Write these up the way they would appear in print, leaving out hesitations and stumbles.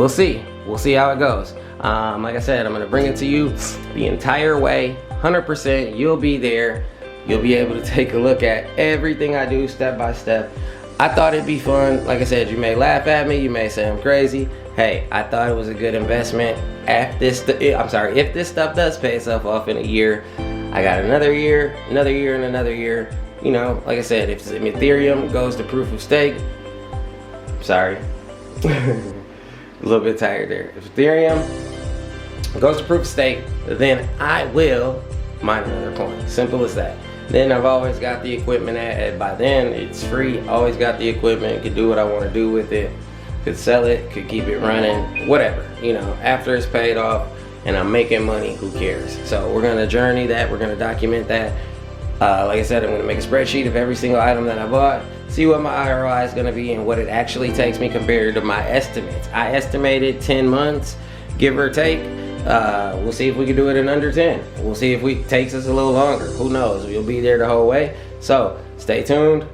we'll see how it goes. Like I said, I'm gonna bring it to you the entire way, 100%. You'll be there. You'll be able to take a look at everything I do step by step. I thought it'd be fun. Like I said, you may laugh at me, you may say I'm crazy. Hey, I thought it was a good investment. If this stuff does pay itself off in a year, I got another year, and another year. You know, like I said, if Ethereum goes to proof of stake, sorry, a little bit tired there. If Ethereum goes to proof of stake, then I will mine another coin. Simple as that. Then I've always got the equipment by then it's free. Always got the equipment, could do what I want to do with it, could sell it, could keep it running, whatever. You know, after it's paid off and I'm making money, who cares? So we're gonna journey that, we're gonna document that. Like I said, I'm gonna make a spreadsheet of every single item that I bought, see what my IROI is gonna be and what it actually takes me compared to my estimates. I estimated 10 months, give or take. We'll see if we can do it in under 10. We'll see if it takes us a little longer. Who knows? We'll be there the whole way. So stay tuned.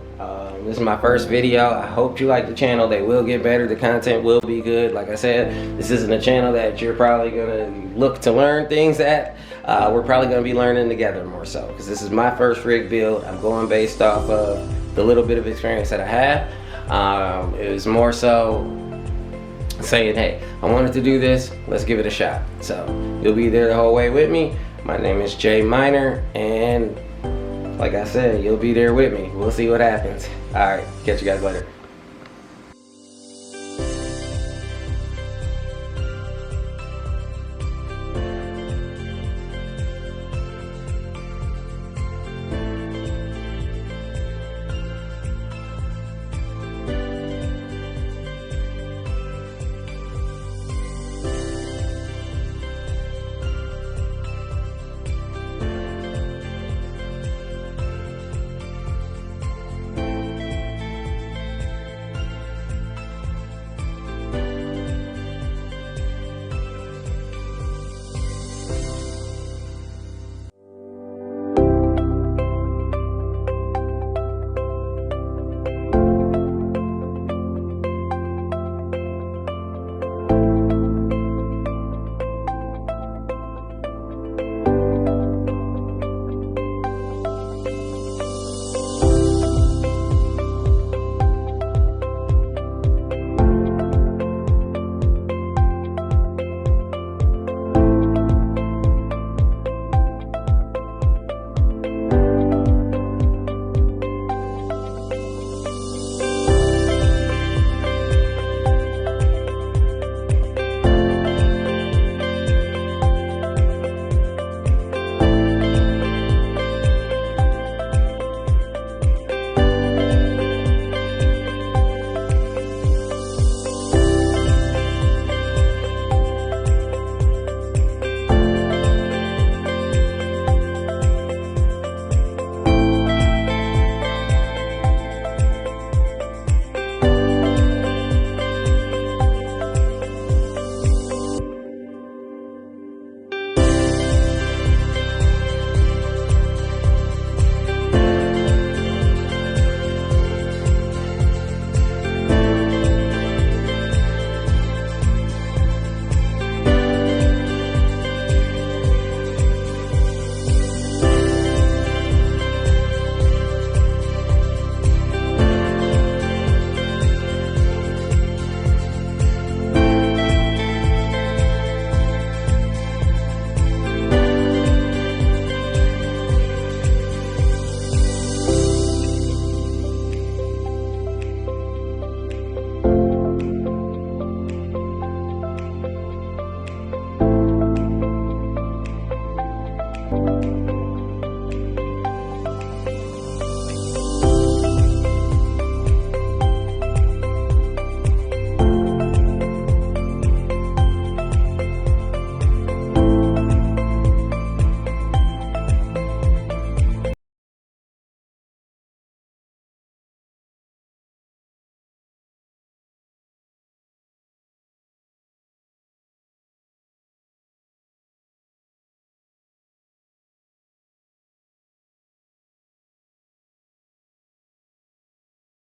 This is my first video. I hope you like the channel. They will get better. The content will be good. Like I said, this isn't a channel that you're probably gonna look to learn things at. We're probably gonna be learning together more so, because this is my first rig build. I'm going based off of the little bit of experience that I have. It was more so saying, hey, I wanted to do this, let's give it a shot. So you'll be there the whole way with me. My name is J-Minerrr, and like I said, you'll be there with me. We'll see what happens. All right, catch you guys later.